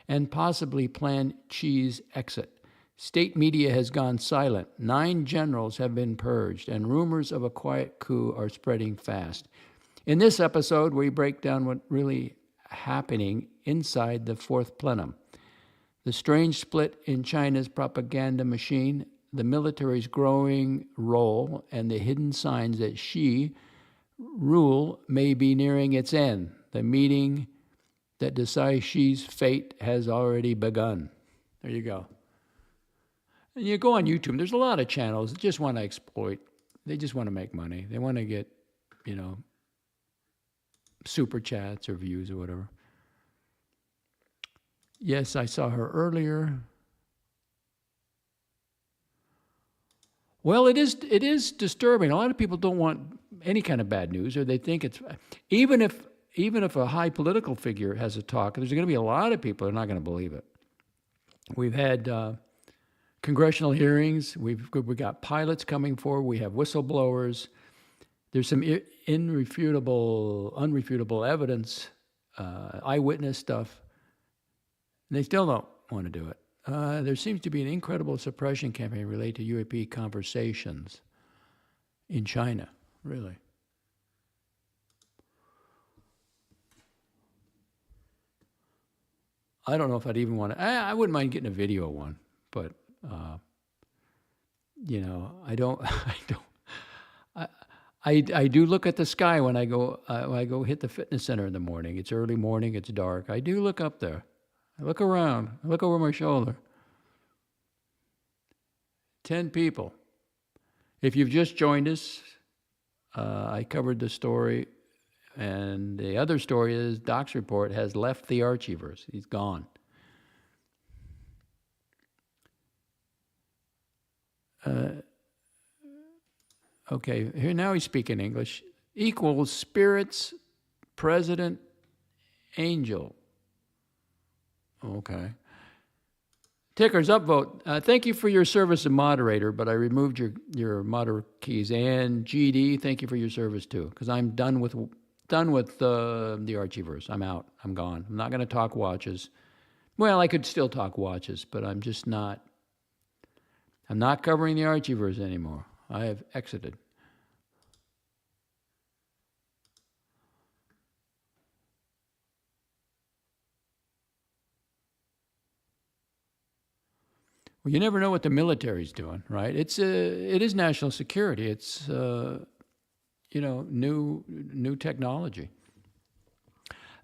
and possibly plan Xi's exit. State media has gone silent. 9 generals have been purged, and rumors of a quiet coup are spreading fast. In this episode, we break down what really happening inside the fourth plenum. The strange split in China's propaganda machine, the military's growing role, and the hidden signs that Xi rule may be nearing its end. The meeting that decides Xi's fate has already begun. There you go. And you go on YouTube, there's a lot of channels that just want to exploit. They just want to make money. They want to get, super chats or views or whatever. Yes, I saw her earlier. Well, it is disturbing. A lot of people don't want any kind of bad news, or they think it's even if a high political figure has a talk, there's going to be a lot of people that are not going to believe it. We've had congressional hearings. We've got pilots coming forward. We have whistleblowers. There's some unrefutable evidence, eyewitness stuff. And they still don't want to do it. There seems to be an incredible suppression campaign related to UAP conversations in China, really. I don't know if I'd even want to. I wouldn't mind getting a video one, but you know, I don't, I do look at the sky when I go hit the fitness center in the morning. It's early morning, it's dark. I do look up there. I look around. I look over my shoulder. 10 people. If you've just joined us, I covered the story, and the other story is Doc's report has left the Archivers. He's gone. Okay, here now he's speaking English. Equals spirits, president, angel. Okay. Tickers upvote. Thank you for your service as moderator, but I removed your moderator keys. And GD, thank you for your service too, because I'm done with the Archivers. I'm out. I'm gone. I'm not going to talk watches. Well, I could still talk watches, but I'm just not. I'm not covering the Archivers anymore. I have exited. Well, you never know what the military's doing, right? It is national security. It's new technology.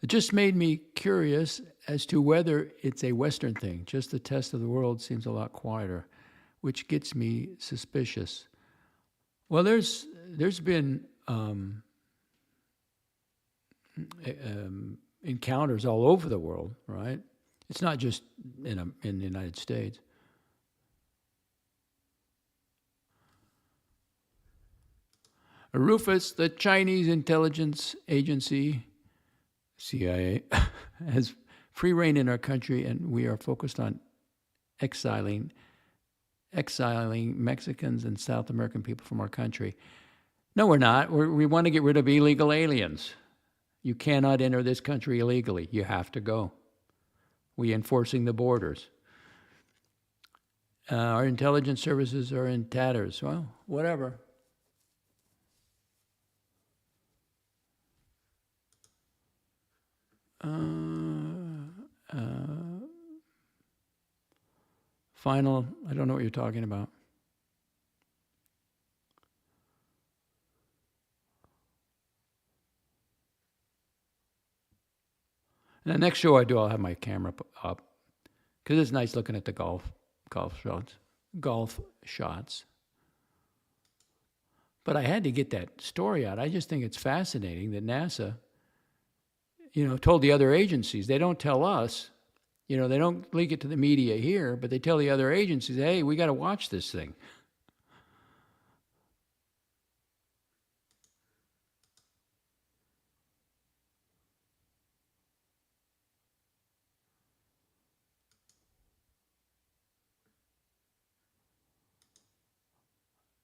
It just made me curious as to whether it's a Western thing. Just the test of the world seems a lot quieter, which gets me suspicious. Well, there's been encounters all over the world, right? It's not just in the United States. Rufus, the Chinese intelligence agency, CIA, has free reign in our country, and we are focused on exiling Mexicans and South American people from our country. No, we're not. We want to get rid of illegal aliens. You cannot enter this country illegally. You have to go. We're enforcing the borders. Our intelligence services are in tatters. Well, whatever. Final, I don't know what you're talking about. And the next show I do, I'll have my camera up, because it's nice looking at the golf shots. But I had to get that story out. I just think it's fascinating that NASA, told the other agencies. They don't tell us. They don't leak it to the media here, but they tell the other agencies, hey, we got to watch this thing.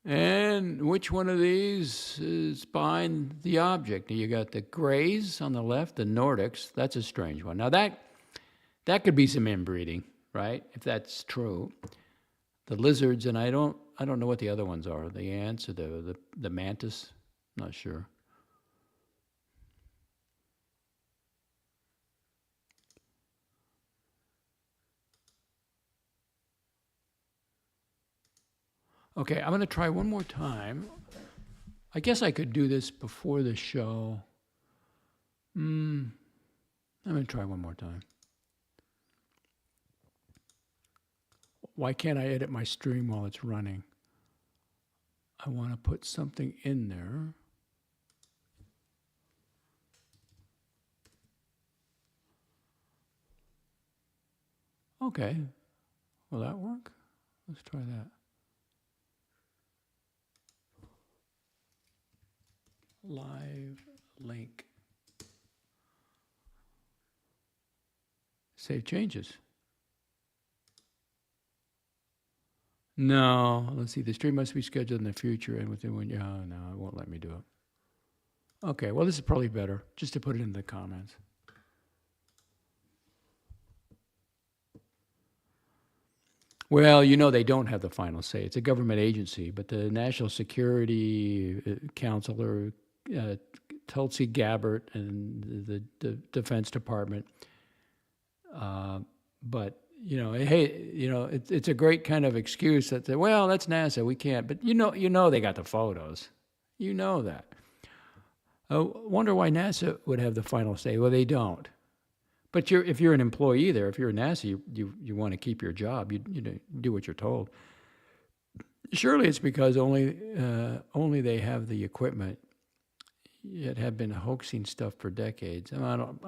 And which one of these is behind the object? You got the Greys on the left, the Nordics. That's a strange one. Now that could be some inbreeding, right? If that's true. The lizards, and I don't know what the other ones are. The ants or the mantis. Not sure. Okay, I'm going to try one more time. I guess I could do this before the show. I'm going to try one more time. Why can't I edit my stream while it's running? I want to put something in there. Okay, will that work? Let's try that. Live link. Save changes. No, let's see. The stream must be scheduled in the future and within one year. Oh, no, it won't let me do it. Okay, well, this is probably better, just to put it in the comments. Well, they don't have the final say. It's a government agency, but the National Security Counselor, Tulsi Gabbard, and the Defense Department, but hey, it's a great kind of excuse that, well, that's NASA, we can't. But they got the photos. You know that. I wonder why NASA would have the final say. Well, they don't. But if you're an employee there, if you're NASA, you want to keep your job. You do what you're told. Surely it's because only they have the equipment that have been hoaxing stuff for decades. I'm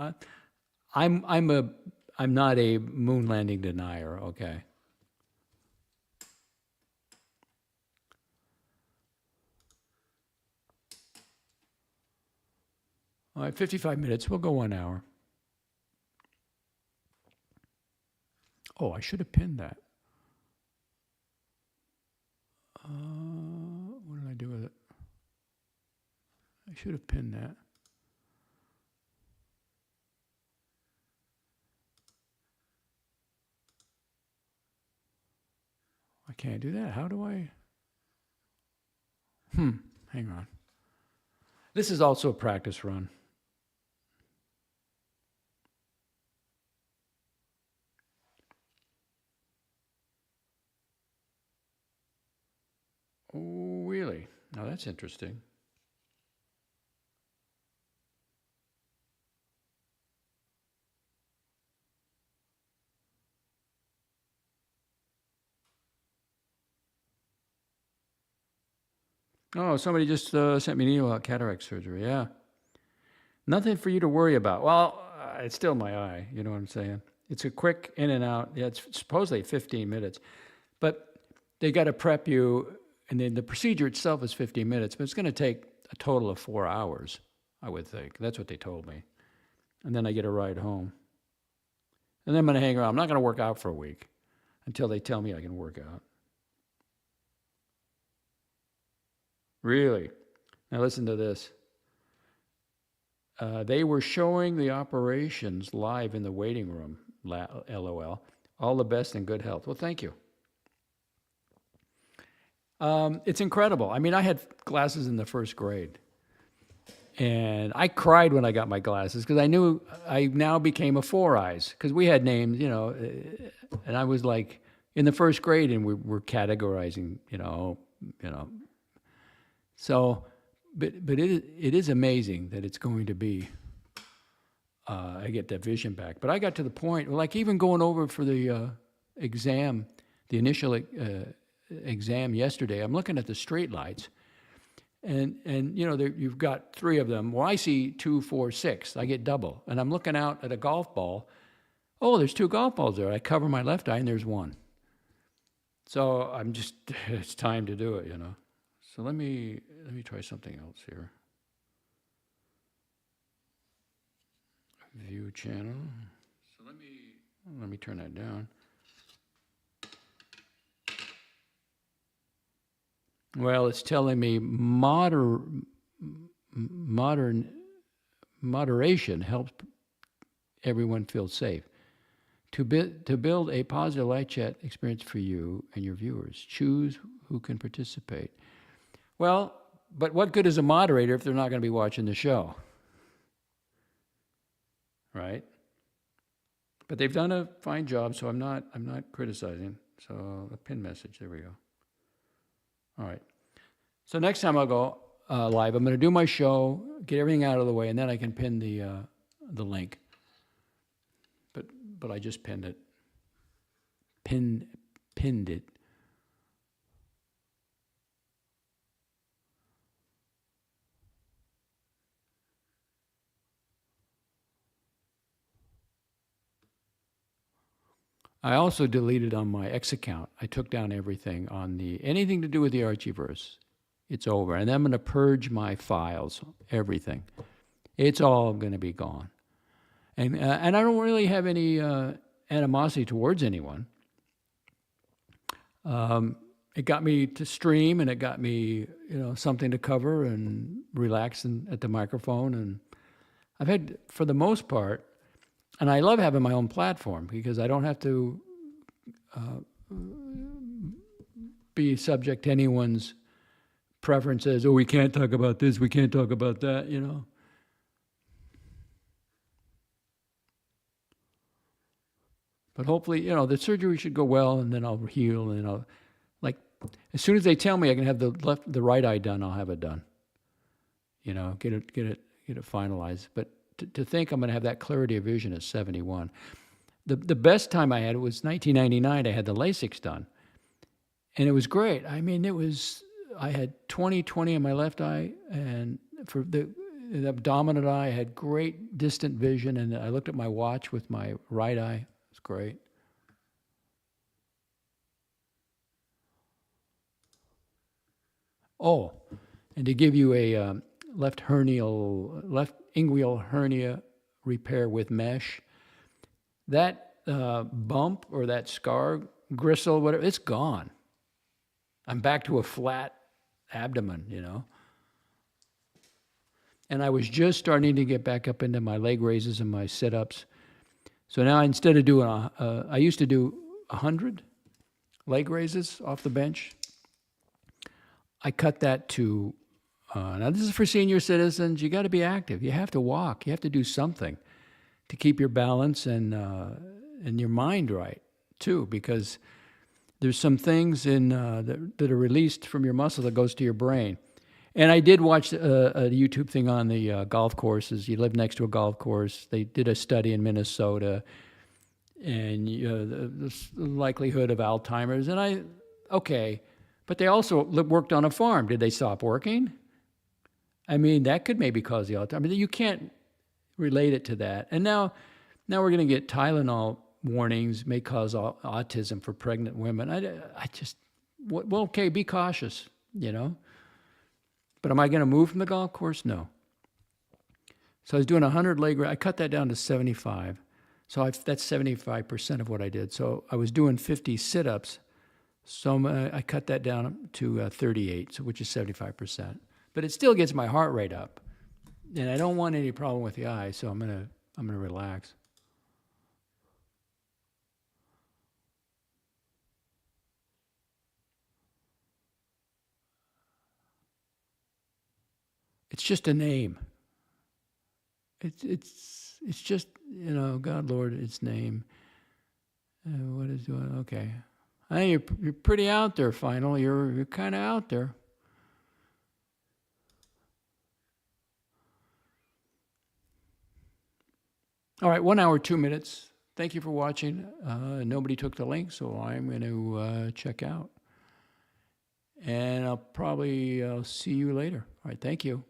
not a moon landing denier. Okay. All right, 55 minutes. We'll go 1 hour. Oh, I should have pinned that. What did I do with it? I should have pinned that. I can't do that. How do I? Hang on. This is also a practice run. Oh, really? Now that's interesting. Oh, somebody just sent me an email about cataract surgery. Yeah. Nothing for you to worry about. Well, it's still my eye. You know what I'm saying? It's a quick in and out. Yeah, it's supposedly 15 minutes. But they got to prep you, and then the procedure itself is 15 minutes, but it's going to take a total of 4 hours, I would think. That's what they told me. And then I get a ride home. And then I'm going to hang around. I'm not going to work out for a week until they tell me I can work out. Really? Now listen to this. They were showing the operations live in the waiting room, LOL. All the best and good health. Well, thank you. It's incredible. I mean, I had glasses in the first grade. And I cried when I got my glasses because I knew I now became a Four Eyes because we had names, and I was like in the first grade and we were categorizing, So, but it is amazing that it's going to be, I get that vision back. But I got to the point, like even going over for the exam, the initial exam yesterday, I'm looking at the straight lights. And you've got 3 of them. Well, I see 2, 4, 6. I get double. And I'm looking out at a golf ball. Oh, there's 2 golf balls there. I cover my left eye and there's 1. So it's time to do it, So let me try something else here. View channel. So let me turn that down. Well, it's telling me moderation helps everyone feel safe. To build a positive live chat experience for you and your viewers, choose who can participate. Well, but what good is a moderator if they're not going to be watching the show? Right? But they've done a fine job, so I'm not criticizing. So a pin message, there we go. All right. So next time I'll go live, I'm going to do my show, get everything out of the way, and then I can pin the link. But I just pinned it. Pinned it. I also deleted on my X account. I took down everything on anything to do with the Archieverse. It's over. And then I'm going to purge my files, everything. It's all going to be gone. And I don't really have any animosity towards anyone. It got me to stream, and it got me, something to cover and relax at the microphone. And I've had, for the most part, and I love having my own platform because I don't have to be subject to anyone's preferences. Oh, we can't talk about this, we can't talk about that, But hopefully, the surgery should go well, and then I'll heal, and I'll, like, as soon as they tell me I can have the right eye done, I'll have it done. Get it finalized. But to think I'm going to have that clarity of vision at 71. The best time I had it was 1999. I had the LASIK done, and it was great. I mean, I had 20/20 in my left eye, and for the dominant eye, I had great distant vision, and I looked at my watch with my right eye. It was great. Oh, and to give you a left inguinal hernia repair with mesh, that bump or that scar, gristle, whatever, it's gone. I'm back to a flat abdomen, And I was just starting to get back up into my leg raises and my sit-ups. So now instead of doing, I used to do 100 leg raises off the bench. I cut that to, now this is for senior citizens. You got to be active. You have to walk. You have to do something to keep your balance and your mind right too, because there's some things that are released from your muscle that goes to your brain. And I did watch a YouTube thing on the golf courses. You live next to a golf course. They did a study in Minnesota, and the likelihood of Alzheimer's. And but they also worked on a farm. Did they stop working? I mean, that could maybe cause the Alzheimer's. I mean, you can't relate it to that. And now we're going to get Tylenol warnings may cause autism for pregnant women. Be cautious, But am I going to move from the golf course? No. So I was doing 100 leg raises. I cut that down to 75. So that's 75% of what I did. So I was doing 50 sit-ups. So I cut that down to 38, which is 75%. But it still gets my heart rate up, and I don't want any problem with the eye. So I'm gonna relax. It's just a name. It's just God, Lord, its name. What is okay? I think you're pretty out there, Final. You're kind of out there. All right, 1 hour, 2 minutes. Thank you for watching. Nobody took the link, so I'm going to check out. And I'll see you later. All right, thank you.